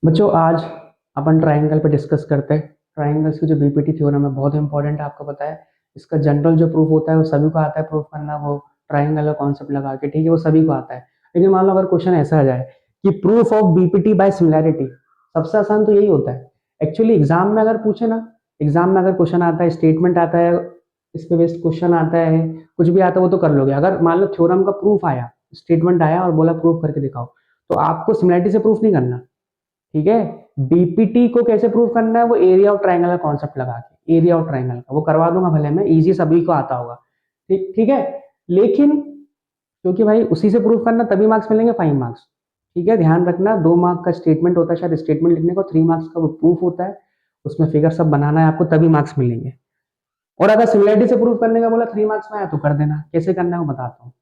बच्चों आज अपन ट्राइंगल पे डिस्कस करते हैं। ट्राइंगल्स की जो बीपीटी थ्योरम है बहुत इंपॉर्टेंट है, आपको पता है। इसका जनरल जो प्रूफ होता है वो सभी को आता है प्रूफ करना, वो ट्राइंगल का कॉन्सेप्ट लगा के, ठीक है, वो सभी को आता है। लेकिन मान लो अगर क्वेश्चन ऐसा आ जाए कि proof of BPT by similarity, सबसे आसान तो यही होता है। एक्चुअली एग्जाम में अगर पूछे ना, एग्जाम में अगर क्वेश्चन आता है, स्टेटमेंट आता है, इस पे बेस्ड क्वेश्चन आता है, कुछ भी आता है वो तो कर लोगे। अगर मान लो थ्योरम का प्रूफ आया, स्टेटमेंट आया और बोला प्रूफ करके दिखाओ, तो आपको सिमिलैरिटी से प्रूफ नहीं करना, ठीक है। बीपीटी को कैसे प्रूव करना है, वो एरिया ऑफ ट्राइंगल का कॉन्सेप्ट लगा के, एरिया ऑफ ट्राइंगल का वो करवा दूंगा, भले मैं इजी, सभी को आता होगा, ठीक ठीक है। लेकिन क्योंकि भाई उसी से प्रूव करना तभी मार्क्स मिलेंगे, 5 मार्क्स, ठीक है। ध्यान रखना 2 मार्क का स्टेटमेंट होता है, शायद स्टेटमेंट लिखने को, 3 मार्क्स का वो प्रूफ होता है, उसमें फिगर सब बनाना है आपको, तभी मार्क्स मिलेंगे। और अगर सिमिलरिटी से प्रूव करने का बोला 3 मार्क्स में आया तो कर देना, कैसे करना है वो बताता हूँ।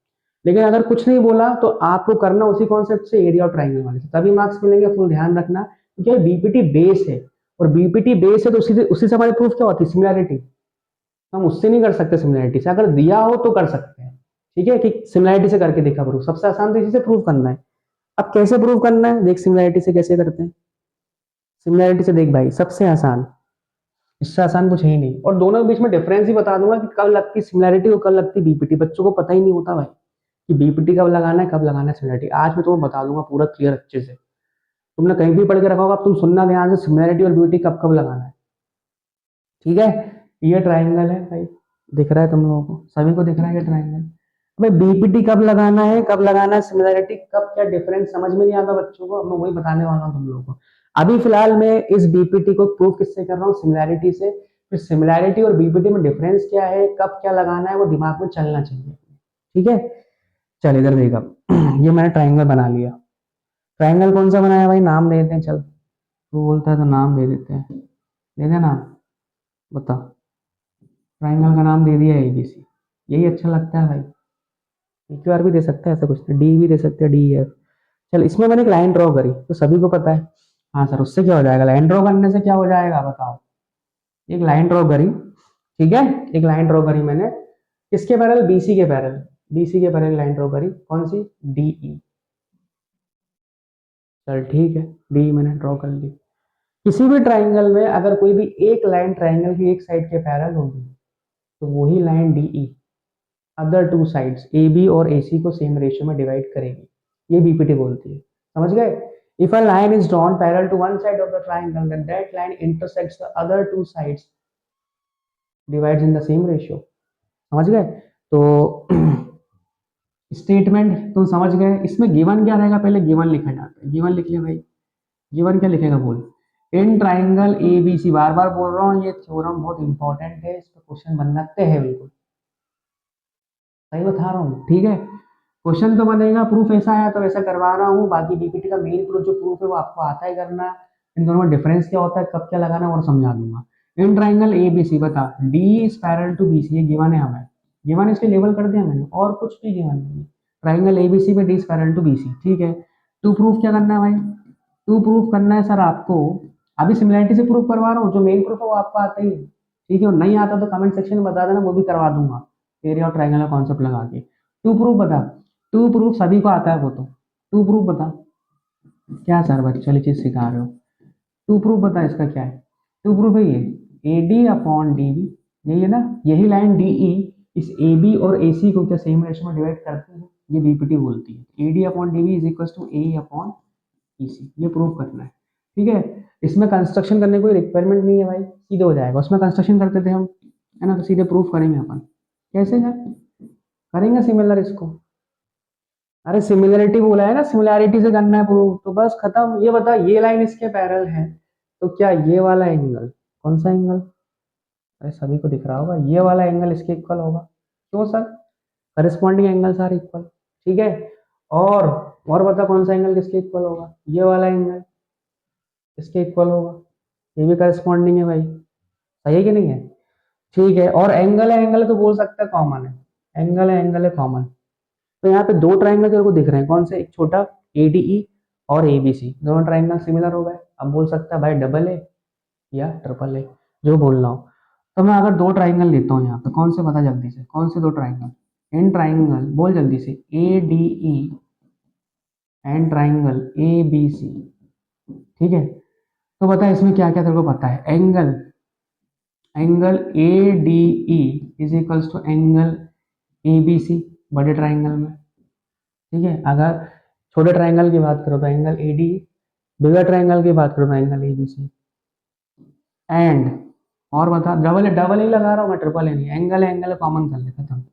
लेकिन अगर कुछ नहीं बोला तो आपको करना उसी कॉन्सेप्ट से, एरिया और ट्राइंगल वाले से, तभी मार्क्स मिलेंगे। फुल ध्यान रखना, क्योंकि बीपीटी बेस है, और बीपीटी बेस है तो उसी से हमारी प्रूफ क्या होती है, सिमिलैरिटी। हम उससे नहीं कर सकते, सिमिलैरिटी से अगर दिया हो तो कर सकते हैं, ठीक है, कि सिमिलैरिटी से करके देखा प्रूफ, सबसे आसान तो इसी से प्रूव करना है। अब कैसे प्रूव करना है देख, सिमिलैरिटी से कैसे करते हैं। सिमिलैरिटी से देख भाई, सबसे आसान, इससे आसान कुछ है ही नहीं। और दोनों के बीच में डिफरेंस ही बता दूंगा कि कब लगती सिमिलैरिटी और कब लगती बीपीटी। बच्चों को पता ही नहीं होता भाई कि बीपीटी कब लगाना है, कब लगाना है सिमिलरिटी। आज मैं तुम्हें बता दूंगा पूरा क्लियर अच्छे से। तुमने कहीं भी पढ़ के रखा होगा, अब तुम सुनना ध्यान से, सिमिलरिटी और बीपीटी कब कब लगाना है, ठीक है। ये ट्राइंगल है भाई, दिख रहा है तुम लोगों को, सभी को दिख रहा है ये ट्राइंगल। भाई बीपीटी कब लगाना है, कब लगाना है सिमिलरिटी, कब क्या डिफरेंस, समझ में नहीं आता बच्चों को, अब मैं वही बताने वाला हूँ तुम लोगों को। अभी फिलहाल मैं इस बीपीटी को प्रूव किससे कर रहा हूँ, सिमिलरिटी से। फिर सिमिलरिटी और बीपीटी में डिफरेंस क्या है, कब क्या लगाना है, वो दिमाग में चलना चाहिए, ठीक है। चल इधर देख, अब ये मैंने ट्राइंगल बना लिया। ट्राइंगल कौन सा बनाया भाई, नाम दे देते हैं, चल तू बोलता है तो नाम दे देते हैं, दे दे नाम, बता। ट्राइंगल का नाम दे दिया एबीसी, यही अच्छा लगता है भाई। पीक्यूआर भी दे सकते हैं, ऐसा कुछ नहीं, डी भी दे सकते हैं, डी एफ। चल इसमें मैंने एक लाइन ड्रॉ करी तो सभी को पता है। हाँ सर, उससे क्या हो जाएगा, लाइन ड्रॉ करने से क्या हो जाएगा बताओ। एक लाइन ड्रॉ करी, ठीक है, एक लाइन ड्रॉ करी मैंने, किसके पैरेलल, बीसी के पैरेलल, बीसी के पैरेलल लाइन ड्रॉ करी, कौन सी, डीई। चल ठीक है, डी मैंने ड्रॉ कर ली। किसी भी ट्राइंगल में अगर कोई भी एक लाइन ट्राइंगल की एक साइड के पैरेलल होगी, तो वही line DE other two sides A B और ए सी को सेम रेशियो में डिवाइड करेगी, ये बीपीटी बोलती है, समझ गए। If a line is drawn parallel to one side of the triangle, then that line intersects the other two sides, divides in the same ratio, समझ गए। तो स्टेटमेंट तुम समझ गए। इसमें गिवन क्या रहेगा, पहले गिवन लिखा जाता है, गिवन लिख ले भाई। गिवन क्या लिखेगा बोल, इन ट्राइंगल ए बी सी, बार बार बोल रहा हूँ, ये थ्योरम बहुत इंपॉर्टेंट है, इस पर क्वेश्चन बनते हैं बिल्कुल, सही बता रहा हूँ, ठीक है। क्वेश्चन तो बनेगा, प्रूफ ऐसा आया तो वैसा करवा रहा हूँ, बाकी बीपीटी का मेन प्रूफ जो प्रूफ है वो आपको आता ही करना है। इन दोनों में डिफरेंस क्या होता है, कब क्या लगाना है और समझा दूंगा। In triangle A B C, बता D is parallel to B C, ये गिवन है हमें, गिवन इसके लेवल कर दिया मैंने, और कुछ भी गिवन नहीं है। ट्राइंगल ए बी सी में D is parallel to B C, ठीक है। टू प्रूफ क्या करना है भाई, टू प्रूफ करना है सर आपको, अभी सिमिलरिटी से प्रूफ करवा रहा हूँ, जो मेन प्रूफ है वो आपको आता ही है, ठीक है। नहीं आता तो कमेंट सेक्शन में बता देना, वो भी करवा दूंगा, एरिया और ट्राइंगल का कॉन्सेप्ट लगा के। टू प्रूफ बता, टू प्रूफ सभी को आता है वो तो, टू प्रूफ बता। क्या सर बच्चे वाली चीज सिखा रहे हो, टू प्रूफ बता इसका क्या है। टू प्रूफ है ये A D upon D B, यही है ना, यही लाइन डी ई इस ए बी और ए सी को क्या सेम रेशियो में डिवाइड करती है, ये बीपीटी बोलती है। A D upon D B is equal to A upon E C, ये प्रूफ करना है, ठीक है। इसमें कंस्ट्रक्शन करने कोई रिक्वायरमेंट नहीं है भाई, सीधे हो जाएगा। उसमें कंस्ट्रक्शन करते थे हम, है ना, तो सीधे प्रूफ करेंगे अपन। कैसे यार करेंगे सिमिलर इसको, अरे सिमिलरिटी बोला है ना, सिमिलैरिटी से करना है प्रूफ, तो बस खत्म। ये बता, ये लाइन इसके पैरेलल है, तो क्या ये वाला एंगल, कौन सा एंगल, अरे सभी को दिख रहा होगा, ये वाला एंगल इसके इक्वल होगा, क्यों sir, corresponding angles are equal, ठीक है। और और बता कौन सा एंगल किसके इक्वल होगा, ये वाला एंगल इसके इक्वल होगा, ये भी करस्पॉन्डिंग है भाई, सही है कि नहीं है, ठीक है। और एंगल है तो बोल सकता है कॉमन है, एंगल है कॉमन। तो यहाँ पे दो ट्राइंगल तेरे को दिख रहे हैं, कौन से, एक छोटा एडीई और एबीसी, दोनों ट्राइंगल सिमिलर हो गए। अब बोल सकता है भाई डबल ए या ट्रिपल ए, जो बोलना हो। तो मैं अगर दो ट्राइंगल लेता हूँ यहाँ पे, कौन से बता जल्दी से, कौन से दो ट्राइंगल, इन ट्राइंगल बोल जल्दी से, A D E and triangle A B C, ठीक है, तो बता इसमें क्या क्या तेरे को पता है। Angle angle A D E is equals to angle A B C बड़े ट्राइंगल में। ठीक है, अगर छोटे ट्राइंगल की बात करो तो angle A D, bigger triangle की बात करो तो angle A B C. And और बता, डबल डबल ही लगा रहा हूँ मैं, ट्रिपल ए नहीं। एंगल एंगल कॉमन कर ले, खत्म।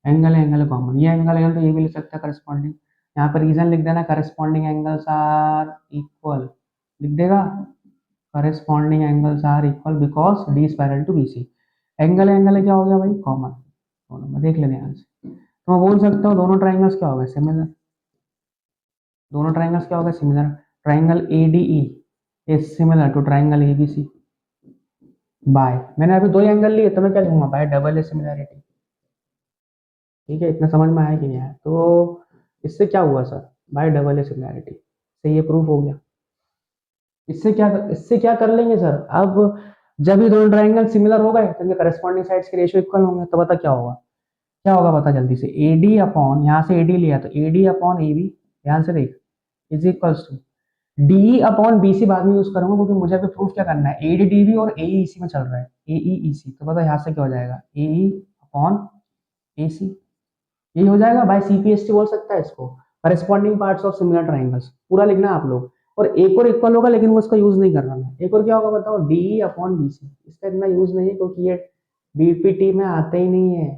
एंगल एंगल कॉमन, ये एंगल तो ये भी लिख सकता है करस्पॉन्डिंग। यहाँ पर रीजन लिख देना, करस्पॉन्डिंग एंगल्स आर इक्वल, लिख देगा corresponding angles are equal because D is parallel to B C. Angle angle क्या हो गया भाई, कॉमन। दोनों में देख लेते हैं यहाँ से, तो मैं बोल सकता हूँ दोनों ट्राइंगल्स क्या हो गए, सिमिलर। दोनों ट्राइंगल्स क्या हो गए, similar. Triangle A D E is similar to triangle A B C by, मैंने अभी दो एंगल लिए तो मैं क्या लिखूंगा, बाय डबल ए सिमिलैरिटी। ठीक है, इतना समझ में आया कि नहीं आया। तो इससे क्या हुआ sir, bye double A similarity से ये प्रूफ हो गया। इससे क्या कर लेंगे सर, अब जब ये दोनों ट्राइंगल सिमिलर हो गए तो इनके करस्पॉन्डिंग साइड्स के रेशियो इक्वल होंगे, तो बता क्या होगा। क्या होगा बता जल्दी से, ए डी अपॉन, यहाँ से ए डी लिया तो A D upon A B, ध्यान से देख, is equals to D upon B C. बाद में यूज करूंगा क्योंकि मुझे अभी प्रूफ क्या करना है, ए डी डी बी और ए ई सी में चल रहा है, ए ई ई सी। तो पता यहाँ से क्या हो जाएगा, ए ई अपॉन ए सी, यही हो जाएगा। By C P S T बोल सकता है इसको, corresponding parts of similar triangles. पूरा लिखना आप लोग। और एक और इक्वल होगा लेकिन वो इसका यूज नहीं कर रहा मैं। एक और क्या होगा बताओ, D E upon B C. इसका इतना यूज नहीं है क्योंकि ये बीपीटी में आता ही नहीं है,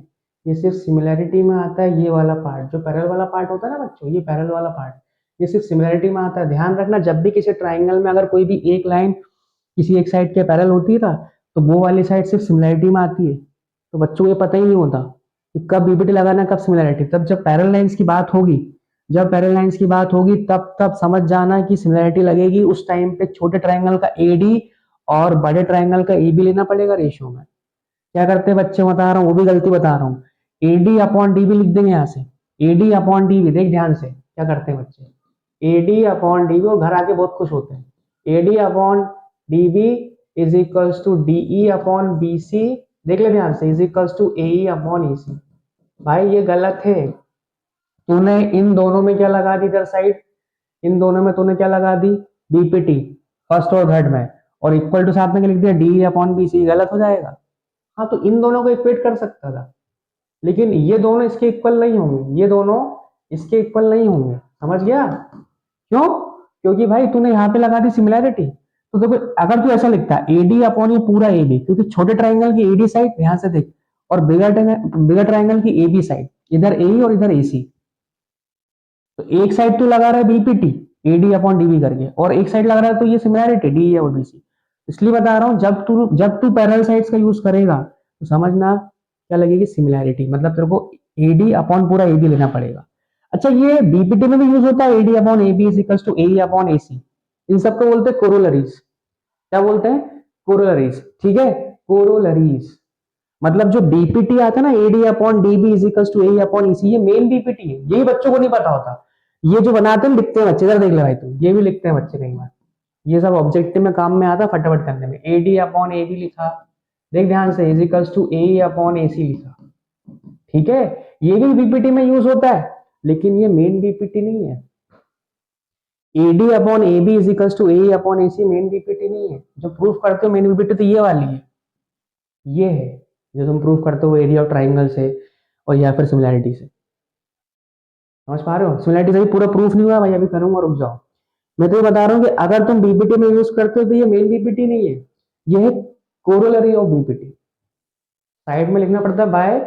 ये सिर्फ सिमिलैरिटी में आता है। ये वाला पार्ट जो पैरेलल वाला पार्ट होता है ना बच्चों, ये पैरेलल वाला पार्ट ये सिर्फ सिमिलैरिटी में आता है। ध्यान रखना, जब भी किसी ट्राइंगल में अगर कोई भी एक लाइन किसी एक साइड के पैरेलल होती है ना, तो वो वाली साइड सिर्फ सिमिलैरिटी में आती है। तो बच्चों को ये पता ही नहीं होता कि कब बीपीटी लगाना कब सिमिलैरिटी। तब जब पैरेलल लाइंस की बात होगी, जब पैरेलल लाइंस की बात होगी तब तब समझ जाना कि सिमिलैरिटी लगेगी। उस टाइम पे छोटे ट्राइंगल का एडी और बड़े ट्राइंगल का ए बी लेना पड़ेगा रेशियो में। क्या करते हैं बच्चे बता रहा हूँ, वो भी गलती बता रहा हूँ। एडी अपॉन डी बी लिख देंगे यहाँ से, एडी अपॉन डी बी। देख ध्यान से क्या करते हैं बच्चे, एडी अपॉन डी बी, और घर आके बहुत खुश होते हैं। AD upon D B is equals to DE upon B C, देख ले ध्यान से, is equals to AE upon A C. भाई ये गलत है, तूने इन दोनों में क्या लगा दी इधर साइड, इन दोनों में तूने क्या लगा दी, बीपीटी फर्स्ट और थर्ड में, और इक्वल टू साथ में क्या लिख दिया, डी अपॉन बी सी। गलत हो जाएगा। हाँ तो इन दोनों को इक्वेट कर सकता था, लेकिन ये दोनों इसके इक्वल नहीं होंगे, ये दोनों इसके इक्वल नहीं होंगे। समझ गया क्यों, क्योंकि भाई तूने यहाँ पे लगा दी सिमिलैरिटी। तो देखो अगर तू ऐसा लिखता है एडी अपॉन ये पूरा ए बी, क्योंकि छोटे ट्राइंगल की एडी साइड ध्यान से देख, और बिगर ट्राइंगल की ए बी साइड, इधर ए और इधर ए सी। तो एक साइड तू लगा रहा है बीपीटी एडी अपॉन डीबी करके, और एक साइड लगा रहा है तो ये सिमिलैरिटी डी और बी सी। इसलिए बता रहा हूँ, जब तू पैरेलल साइड्स का यूज करेगा तो समझना क्या लगेगी, सिमिलैरिटी। मतलब तेरे को एडी अपॉन पूरा ए बी लेना पड़ेगा। अच्छा ये बीपीटी में भी यूज होता है, AD upon A B is equals to A upon A C. इन सबको बोलते हैं कोरोलरीज। क्या बोलते हैं, कोरोलरीज। ठीक है, कोरोलरीज मतलब जो बीपीटी आता है ना, AD upon DB is equals to A upon EC, ये मेन बीपीटी है। यही बच्चों को नहीं पता होता। ये जो बनाते हैं लिखते हैं बच्चे, इधर देख ले भाई तू, ये भी लिखते हैं बच्चे कई बार। ये सब ऑब्जेक्टिव में काम में आता है फटाफट करने में। एडी अपॉन ए बी लिखा, देख ध्यान से, is equals to A upon A C लिखा। ठीक है, ये भी बीपीटी में यूज होता है, लेकिन ये मेन बीपीटी नहीं है। AD upon A B is equals to A upon A C main BPT नहीं है। जो प्रूफ करते हो मेन बीपीटी तो ये वाली है, ये है जो तुम प्रूफ करते हो एरिया ऑफ ट्राइंगल से और या फिर सिमिलैरिटी से। समझ पा रहे हो, सिमिलैरिटी से भी पूरा प्रूफ नहीं हुआ भाई, अभी करूंगा, रुक जाओ। मैं तो ये बता रहा हूँ कि अगर तुम बीपीटी में यूज करते हो तो ये मेन बीपीटी नहीं है, ये है कोरोलरी ऑफ बीपीटी। साइड में लिखना पड़ता है बाय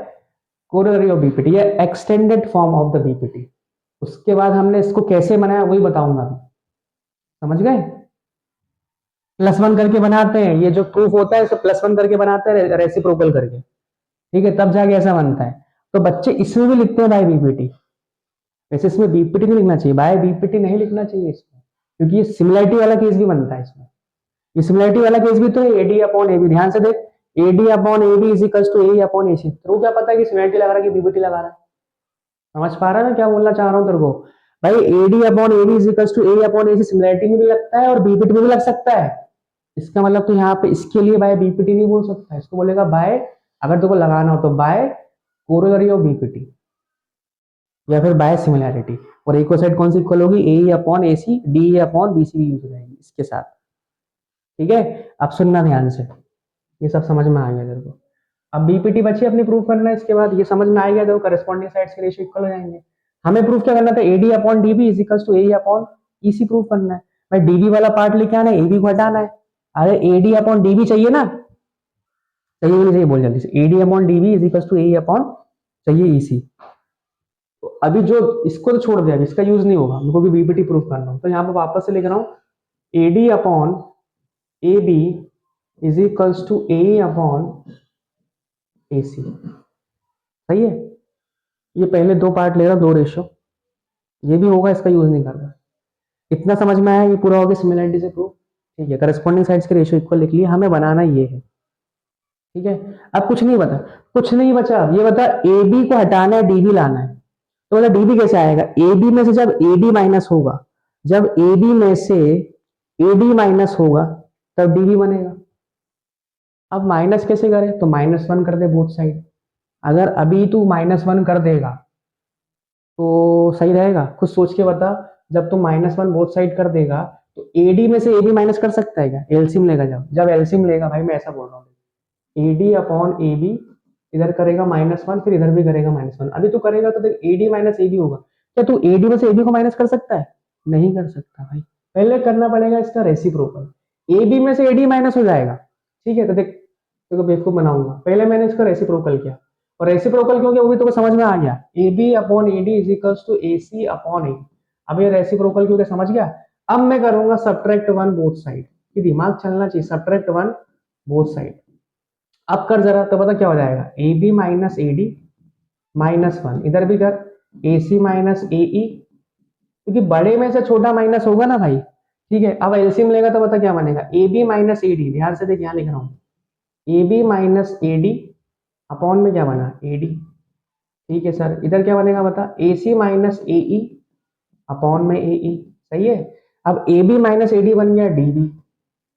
कोरोलरी ऑफ बीपीटी, ये extended form of the BPT. उसके बाद हमने इसको कैसे बनाया वही बताऊंगा अभी। समझ गए, प्लस वन करके बनाते हैं, ये जो प्रूफ होता है इसे प्लस वन करके बनाते हैं रेसिप्रोकल करके। ठीक है, तब जाके ऐसा बनता है। तो बच्चे इसमें भी लिखते हैं बाय बीपीटी, वैसे इसमें बीपीटी नहीं लिखना चाहिए, बाय बीपीटी नहीं लिखना चाहिए इसमें, क्योंकि ये सिमिलैरिटी वाला केस भी बनता है इसमें। ये सिमिलैरिटी वाला केस भी तो है, एडी अपॉन एबी। ध्यान से देख, AD upon AB is equals to A upon AC. तो क्या पता है कि सिमिलैरिटी लगा रहा है कि बीपीटी लगा रहा है। समझ पा रहा है मैं क्या बोलना चाह रहा हूँ तेरे को, भाई AD upon AB is equals to A upon AC similarity में भी लगता है और बीपीटी में भी लग सकता है। इसका मतलब तो यहाँ पे इसके लिए बाय बीपीटी नहीं बोल सकता, इसको बोलेगा बाय, अगर तुमको लगाना हो तो बाय कोरोलरी ऑफ बीपीटी या फिर बाय सिमिलैरिटी। और एक और साइड कौन सी इक्वल होगी, A upon A C, D A upon B C भी यूज हो जाएगी इसके साथ। ठीक है, अब सुनना ध्यान से, ये सब समझ में आ गया तेरे को। अब बीपीटी बची अपनी प्रूफ करना है, इसके बाद ये समझ में आ गया देखो करस्पॉन्डिंग साइड्स के रेशियो इक्वल हो जाएंगे। हमें प्रूफ क्या करना था, AD upon DB is equals to A upon EC proof करना है। भाई डीबी वाला पार्ट लेके आना है, एबी को हटाना है। अरे एडी अपॉन डीबी चाहिए ना, चाहिए नहीं चाहिए बोल जल्दी से, AD upon DB is equals to A upon चाहिए ईसी। तो अभी जो इसको तो छोड़ दिया, इसका यूज नहीं होगा, मेरे को भी बीपीटी प्रूफ करना हो, तो यहाँ पे वापस से लिख रहा हूँ A D upon A B is equals to A upon A C. सही है, ये पहले दो पार्ट ले रहा, दो रेशियो, ये भी होगा, इसका यूज नहीं कर रहा। इतना समझ में आया, ये पूरा हो गया सिमिलरिटी से प्रूफ। ठीक है, करस्पॉन्डिंग साइड्स के रेशियो इक्वल लिख लिए, हमें बनाना ये है। ठीक है, अब कुछ नहीं बता, कुछ नहीं बचा, अब ये बता ए बी को हटाना है, डीबी लाना है। तो बता डीबी कैसे आएगा, ए बी में से जब ए डी माइनस होगा, जब ए बी में से ए डी माइनस होगा तब डीबी बनेगा। अब माइनस कैसे करें, तो -1 कर दे बोथ साइड। अगर अभी तू -1 कर देगा तो सही रहेगा, खुद सोच के बता। जब तू -1 बोथ साइड कर देगा तो एडी में से ए बी माइनस कर सकता है क्या, एलसीएम लेगा, जब एलसीएम लेगा, भाई मैं ऐसा बोल रहा हूँ, एडी अपॉन ए बी, इधर करेगा -1, फिर इधर भी करेगा -1। अभी तू करेगा तो देख एडी माइनस ए बी होगा। क्या तू एडी में से ए बी को माइनस कर सकता है, नहीं कर सकता भाई, पहले करना पड़ेगा इसका रेसिप्रोकल। ए बी में से एडी माइनस हो जाएगा। ठीक है, तो देख तो बेवकूफ बनाऊंगा, पहले मैंने इसका रेसिप्रोकल किया, और रेसिप्रोकल क्यों किया वो भी तो समझ में आ गया, A B upon A D is equals to A C upon A. अब ये रेसिप्रोकल क्यों समझ गया। अब मैं करूंगा सब्ट्रैक्ट 1 बोथ साइड, ये दिमाग चलना चाहिए, सब्ट्रैक्ट 1 बोथ साइड। अब कर जरा, तो पता क्या हो जाएगा, A B minus A D -1, इधर भी कर ए सी माइनस ए ई, क्योंकि बड़े में से छोटा माइनस होगा ना भाई। ठीक है, अब एलसीएम लेगा तो पता क्या बनेगा, A B minus A D, ध्यान से देख यहाँ लिख रहा हूँ, A B minus A D upon में क्या बना, ए डी। ठीक है सर, इधर क्या बनेगा बता, ए सी माइनस ए ई अपॉन में ए ई। सही है, अब A B minus A D बन गया डी बी,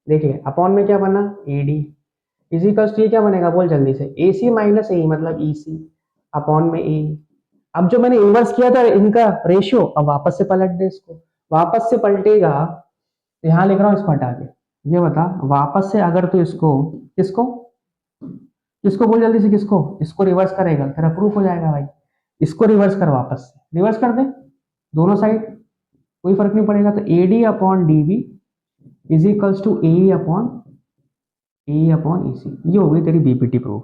देख ले अपॉन में क्या बना, ए डी इजिकल्स टू ये क्या बनेगा बोल जल्दी से, ए सी माइनस ए मतलब ई सी अपॉन में ए। अब जो मैंने इन्वर्स किया था इनका रेशियो, अब वापस से पलट दे इसको, वापस से पलटेगा तो यहाँ लिख रहा हूँ इसको हटा के। ये बता वापस से अगर तू इसको किसको किसको बोल जल्दी से, किसको, इसको रिवर्स करेगा तेरा प्रूफ हो जाएगा भाई। इसको रिवर्स कर, वापस से रिवर्स कर दे दोनों साइड, कोई फर्क नहीं पड़ेगा। तो A D upon D B is equals to A upon E C, ये हो गई तेरी बीपीटी प्रूफ।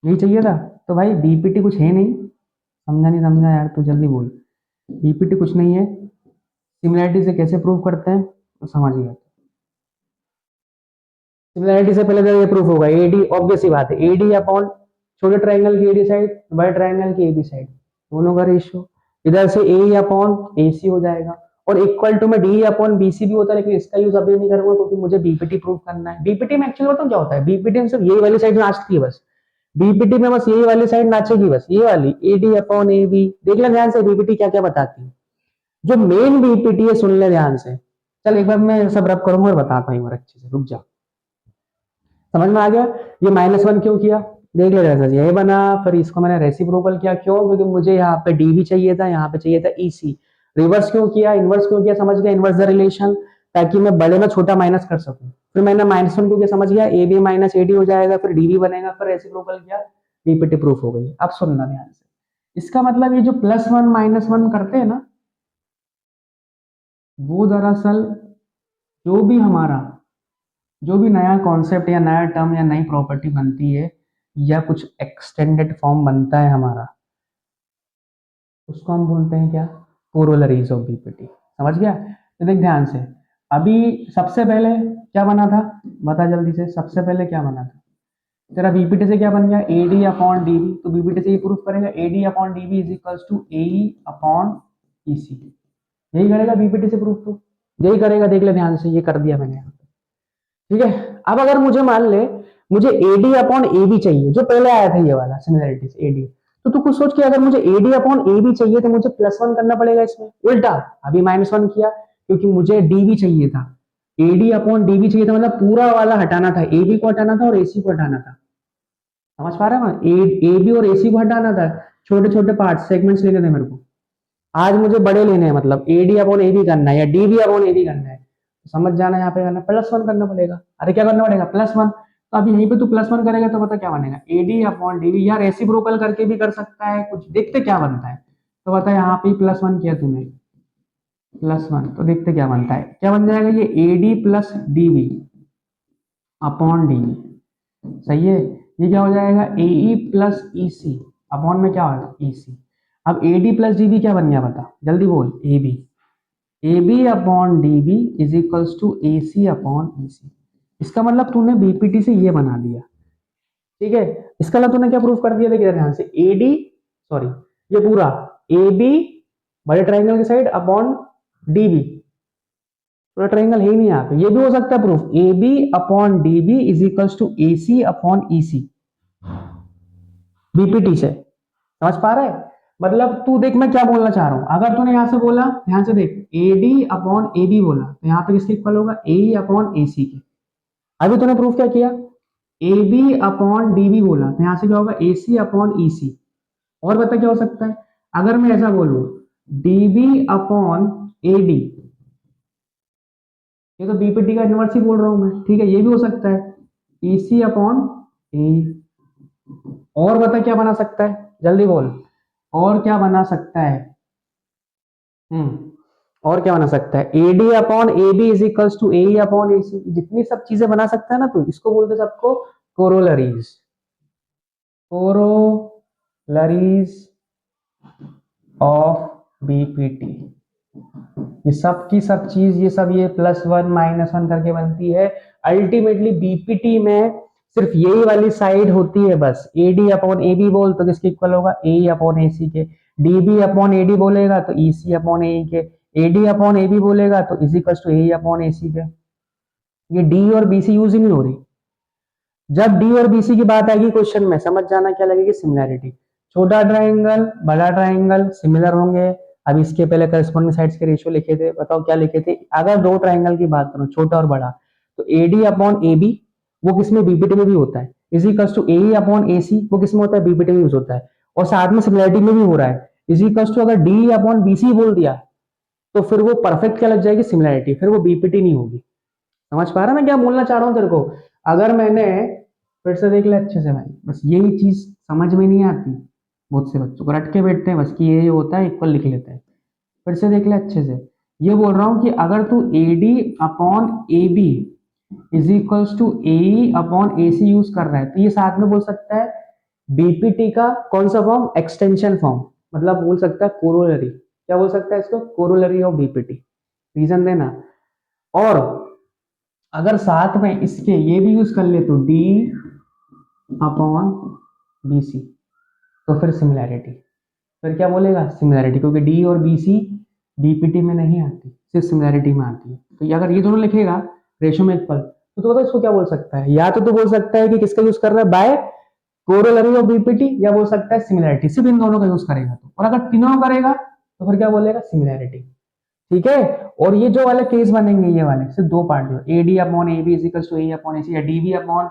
यही चाहिए था। तो भाई बीपीटी कुछ है नहीं, समझा नहीं समझा यार, तू जल्दी बोल। बीपीटी कुछ नहीं है, सिमिलरिटी से कैसे प्रूव करते हैं तो समझ गया। सिमिलरिटी से पहले तो ये प्रूफ होगा, एडी ऑब्वियस ही बात है, एडी अपॉन छोटे ट्रायंगल की एडी साइड, बड़े ट्रायंगल की एबी साइड, दोनों का रेशियो, इधर से ए अपॉन ए सी हो जाएगा, और इक्वल टू में डी अपॉन बी सी भी होता है, लेकिन इसका यूज अभी नहीं करूंगा क्योंकि मुझे बीपीटी प्रूफ करना है। बीपीटी में एक्चुअली बताऊं क्या होता है, बीपीटी में सिर्फ यही वाली साइड नाचती है बस, बीपीटी में बस यही वाली साइड नाचेगी बस, ये वाली A D upon A B. देख ले ध्यान से बीपीटी क्या क्या बताती है, जो मेन बीपीटी है सुन ले ध्यान से। चल एक बार मैं सब रब करूंगा और बताता हूँ अच्छे से, रुक जा। समझ में आ गया, ये -1 क्यों किया, देख ले जैसा ये बना, फिर इसको मैंने रेसिप्रोकल किया, क्यों, क्योंकि मुझे यहाँ पे डी भी चाहिए था, यहाँ पे चाहिए था ई सी। रिवर्स क्यों किया, इनवर्स क्यों किया, समझ गया, इनवर्स द रिलेशन, ताकि मैं बड़े में छोटा माइनस कर सकूं। फिर मैंने -1 क्यों किया, समझ गया, A B minus A D हो जाएगा, फिर डी बी बनेगा, फिर रेसिप्रोकल किया, बीपीटी प्रूफ हो गई। अब सुनना ध्यान से, इसका मतलब ये जो +1 -1 करते हैं ना, वो दरअसल जो भी हमारा जो भी नया कॉन्सेप्ट या नया टर्म या नई प्रॉपर्टी बनती है, या कुछ एक्सटेंडेड फॉर्म बनता है हमारा, उसको हम बोलते हैं क्या, कोरोलरीज ऑफ बीपीटी। समझ गया, तो देख ध्यान से, अभी सबसे पहले क्या बना था, बता जल्दी से, सबसे पहले क्या बना था तेरा बीपीटी से, क्या बन गया, A D upon D B. तो बीपीटी से ये प्रूफ करेगा A D upon D B is equals to A upon E C, यही करेगा बीपीटी से प्रूफ, तो यही करेगा, देख ले ध्यान से, ये कर दिया मैंने। ठीक है, अब अगर मुझे मान ले मुझे AD अपॉन ए बी चाहिए, जो पहले आया था ये वाला सिमिलरिटीज AD, तो तू कुछ सोच के, अगर मुझे AD अपॉन ए बी चाहिए तो मुझे +1 करना पड़ेगा इसमें, उल्टा अभी -1 किया क्योंकि मुझे DB चाहिए था, AD अपॉन DB चाहिए था, मतलब पूरा वाला हटाना था, AB को हटाना था और AC को हटाना था। समझ पा रहा है, AB और AC को हटाना था, छोटे छोटे पार्ट सेगमेंट्स लेने थे मेरे को। आज मुझे बड़े लेने हैं, मतलब A D upon A B करना है या D B upon A B करना है, तो समझ जाना यहाँ पे करना +1 करना पड़ेगा। अरे क्या करना पड़ेगा, +1। तो अब यहीं पे तू +1 करेगा तो पता क्या बनेगा, A D upon D B. यार रेसिप्रोकल करके भी कर सकता है, कुछ देखते क्या बनता है। तो बता यहाँ पे +1 किया तूने, +1, तो देखते क्या बनता है, क्या बन जाएगा ये A D plus D B upon D B. सही है, ये क्या हो जाएगा ए ई प्लस ई सी अपॉन में क्या होगा ई सी। अब A D plus D B क्या बन गया बता, जल्दी बोल, A B upon D B is equals to A C upon E C. इसका मतलब तूने बीपीटी से ये बना दिया, ठीक है। इसका मतलब तूने क्या प्रूफ कर दिया, देखिए ध्यान से, ए डी, सॉरी, ये पूरा ए बी बड़े ट्राइंगल की साइड अपॉन डी बी, पूरा ट्राइंगल है ही नहीं यहाँ पे। ये भी हो सकता है proof, A B upon D B is equals to A C upon E C, BPT से। समझ पा रहा है, मतलब तू देख मैं क्या बोलना चाह रहा हूं। अगर तूने यहां से बोला, ध्यान से देख, A D upon A B बोला, तो यहाँ पे किसके इक्वल होगा, ए अपॉन ए सी के। अभी तूने प्रूफ क्या किया, A B upon D B बोला, तो यहां से क्या होगा, ए सी अपॉन ई सी। और बता क्या हो सकता है, अगर मैं ऐसा बोलूं D B upon A D, ये तो बीपीटी का इनवर्स ही बोल रहा हूं मैं, ठीक है, ये भी हो सकता है, ई सी अपॉन ए। और बता क्या बना सकता है, जल्दी बोल, और क्या बना सकता है। और क्या बना सकता है, A D upon A B is equals to A upon A C. जितनी सब चीजें बना सकता है ना तू, इसको बोलते सबको कोरोलरीज, कोरोलरीज ऑफ बीपीटी। ये सब की सब चीज, ये सब ये +1 -1 करके बनती है। अल्टीमेटली बीपीटी में सिर्फ यही वाली साइड होती है बस, A D upon A B बोल तो किसके इक्वल होगा, ए अपॉन ए सी के। D B upon A D बोलेगा तो ई सी अपॉन ए के। A D upon A B बोलेगा तो is equal to A upon A C के। ये डी और बी सी यूज ही नहीं हो रही। जब डी और बी सी की बात आएगी क्वेश्चन में, समझ जाना क्या लगेगी, सिमिलैरिटी। छोटा ट्राइंगल बड़ा ट्राइंगल सिमिलर होंगे। अब इसके पहले करस्पॉन्डिंग साइड्स के रेशियो लिखे थे, बताओ क्या लिखे थे। अगर दो ट्राइंगल की बात करो छोटा और बड़ा, तो A D upon A B वो किसमें, बीपीटी में भी होता है, is equals to A upon A C वो किसमें होता है, बीपीटी में यूज होता है। और साथ में सिमिलैरिटी में भी हो रहा है, इज इक्वल्स टू, अगर डी अपॉन बी सी बोल दिया तो फिर वो परफेक्ट क्या लग जाएगी, सिमिलैरिटी, फिर वो बीपीटी नहीं होगी। समझ पा रहा मैं क्या बोलना चाह रहा हूँ तेरे को। अगर मैंने, फिर से देख ले अच्छे से भाई, बस यही चीज समझ में नहीं आती, बहुत से बच्चों को रट के बैठते हैं बस कि ये होता है इक्वल लिख लेते हैं। फिर से देख ले अच्छे से, ये बोल रहा हूं कि अगर तू A D upon A B is equals to A upon A C use कर रहा है, तो ये साथ में बोल सकता है बीपीटी का कौन सा फॉर्म, एक्सटेंशन फॉर्म, मतलब बोल सकता है कोरोलरी। क्या बोल सकता है इसको, कोरोलरी ऑफ बीपीटी। रीजन देना। और अगर साथ में इसके ये भी यूज कर ले तो डी अपॉन बी सी, तो फिर सिमिलैरिटी, फिर क्या बोलेगा, सिमिलैरिटी, क्योंकि डी और बी सी बीपीटी में नहीं आती, सिर्फ सिमिलैरिटी में आती है। तो ये अगर ये दोनों लिखेगा रेशो में इक्वल, तो बता इसको क्या बोल सकता है, या तो बोल सकता है कि किसका यूज कर रहा है, बाय कोरोलरी ऑफ बीपीटी, या बोल सकता है सिमिलैरिटी, सिर्फ इन दोनों का यूज करेगा तो। और अगर तीनों करेगा तो फिर क्या बोलेगा, सिमिलैरिटी, ठीक है। और ये जो वाले केस बनेंगे, ये वाले सिर्फ दो पार्ट, जो A D upon A B is equal to A upon A C, या D B upon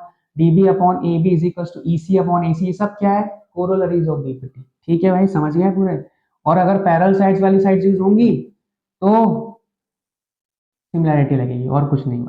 A B is equal to E C upon A C, ये सब क्या है, कोरोलरीज ऑफ बीपीटी। ठीक है भाई, समझ गया पूरे। और अगर पैरेलल साइड्स वाली साइड्स यूज होंगी तो सिमिलैरिटी लगेगी, और कुछ नहीं।